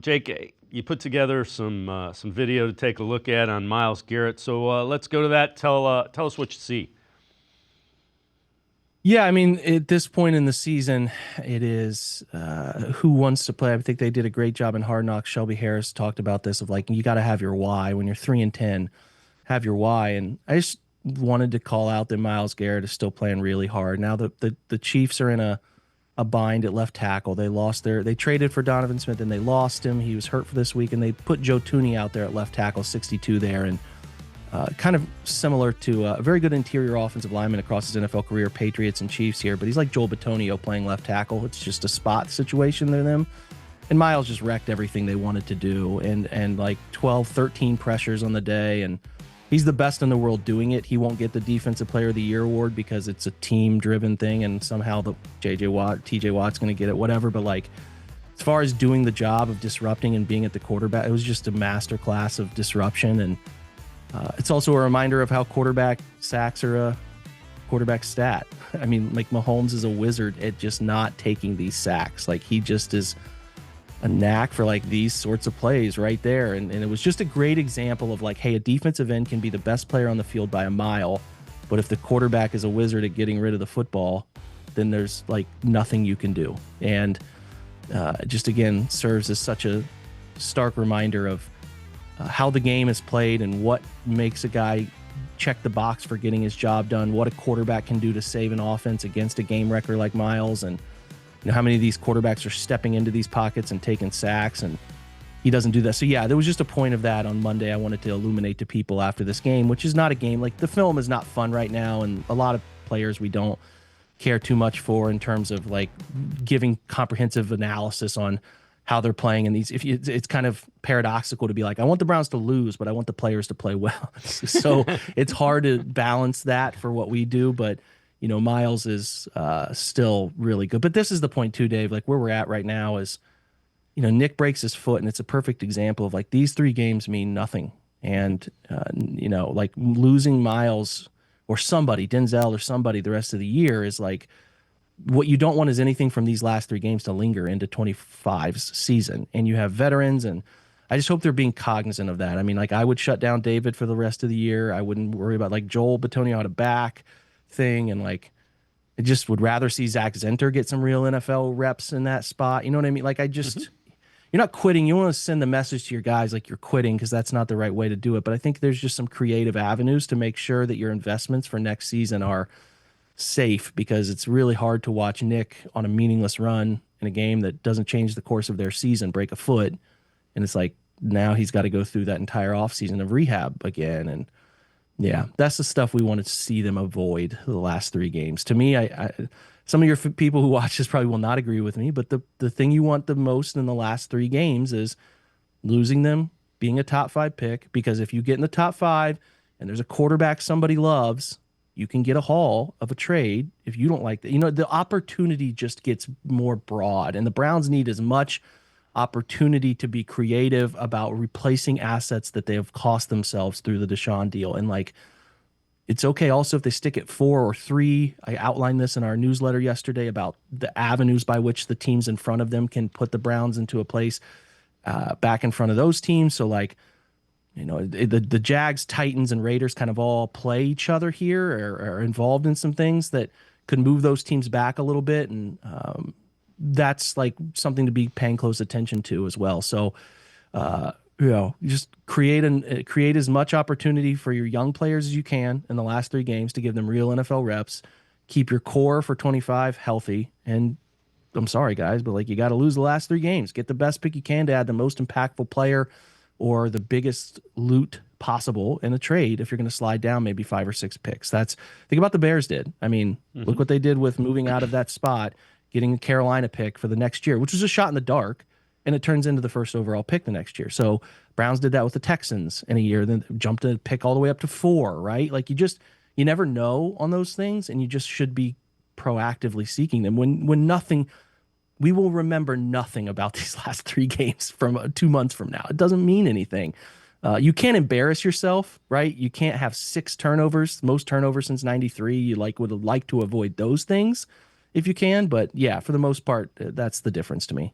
Jake, you put together some video to take a look at on Myles Garrett. So let's go to that. Tell us what you see. Yeah, I mean, at this point in the season, it is who wants to play. I think they did a great job in Hard Knocks. Shelby Harris talked about this of like you got to have your why when you're 3-10, have your why. And I just wanted to call out that Myles Garrett is still playing really hard. Now the Chiefs are in a bind at left tackle. They traded for Donovan Smith and they lost him. He was hurt for this week, and they put Joe Tooney out there at left tackle, 62 there, and kind of similar to a very good interior offensive lineman across his NFL career, Patriots and Chiefs here, but he's like Joel Bitonio playing left tackle. It's just a spot situation to them. And Myles just wrecked everything they wanted to do, and like 12, 13 pressures on the day, and he's the best in the world doing it. He won't get the Defensive Player of the Year award because it's a team-driven thing, and somehow the TJ Watt's going to get it, whatever. But like, as far as doing the job of disrupting and being at the quarterback, it was just a masterclass of disruption. And it's also a reminder of how quarterback sacks are a quarterback stat. I mean, like Mahomes is a wizard at just not taking these sacks. Like he just is a knack for like these sorts of plays right there. And it was just a great example of like, hey, a defensive end can be the best player on the field by a mile, but if the quarterback is a wizard at getting rid of the football, then there's like nothing you can do. And just again serves as such a stark reminder of how the game is played and what makes a guy check the box for getting his job done, what a quarterback can do to save an offense against a game wrecker like Myles, and how many of these quarterbacks are stepping into these pockets and taking sacks, and he doesn't do that. So yeah, there was just a point of that on Monday I wanted to illuminate to people after this game, which is not a game. Like the film is not fun right now, and a lot of players we don't care too much for in terms of like giving comprehensive analysis on how they're playing in these. It's kind of paradoxical to be like, I want the Browns to lose, but I want the players to play well. So it's hard to balance that for what we do. But Myles is still really good. But this is the point too, Dave. Like where we're at right now is, Nick breaks his foot, and it's a perfect example of like these 3 games mean nothing. And like losing Myles or somebody, Denzel or somebody, the rest of the year is like, what you don't want is anything from these last 3 games to linger into 25's season. And you have veterans, and I just hope they're being cognizant of that. I mean, like I would shut down David for the rest of the year. I wouldn't worry about like Joel Bitonio out of back thing. And like, I just would rather see Zach Zenter get some real NFL reps in that spot. You know what I mean? Like you're not quitting. You want to send the message to your guys like you're quitting, because that's not the right way to do it. But I think there's just some creative avenues to make sure that your investments for next season are safe, because it's really hard to watch Nick on a meaningless run in a game that doesn't change the course of their season break a foot, and it's like now he's got to go through that entire offseason of rehab again. And yeah, that's the stuff we wanted to see them avoid the last 3 games. To me, I some of your people who watch this probably will not agree with me, but the thing you want the most in the last 3 games is losing them, being a top 5 pick, because if you get in the top 5 and there's a quarterback somebody loves, you can get a haul of a trade. If you don't like that, the opportunity just gets more broad, and the Browns need as much opportunity to be creative about replacing assets that they have cost themselves through the Deshaun deal. And like, it's okay also if they stick at 4 or 3. I outlined this in our newsletter yesterday about the avenues by which the teams in front of them can put the Browns into a place back in front of those teams. So like, the Jags, Titans, and Raiders kind of all play each other here, or are involved in some things that could move those teams back a little bit. And that's like something to be paying close attention to as well. So, just create as much opportunity for your young players as you can in the last 3 games to give them real NFL reps. Keep your core for 25 healthy. And I'm sorry, guys, but like you got to lose the last 3 games. Get the best pick you can to add the most impactful player or the biggest loot possible in a trade if you're going to slide down maybe 5 or 6 picks. Think about the Bears did. I mean, look what they did with moving out of that spot, getting a Carolina pick for the next year, which was a shot in the dark, and it turns into the first overall pick the next year. So Browns did that with the Texans in a year, then jumped a pick all the way up to 4, right? Like you never know on those things, and you just should be proactively seeking them. When nothing, we will remember nothing about these last 3 games from 2 months from now. It doesn't mean anything. You can't embarrass yourself, right? You can't have 6 turnovers, most turnovers since '93. You would like to avoid those things if you can, but yeah, for the most part, that's the difference to me.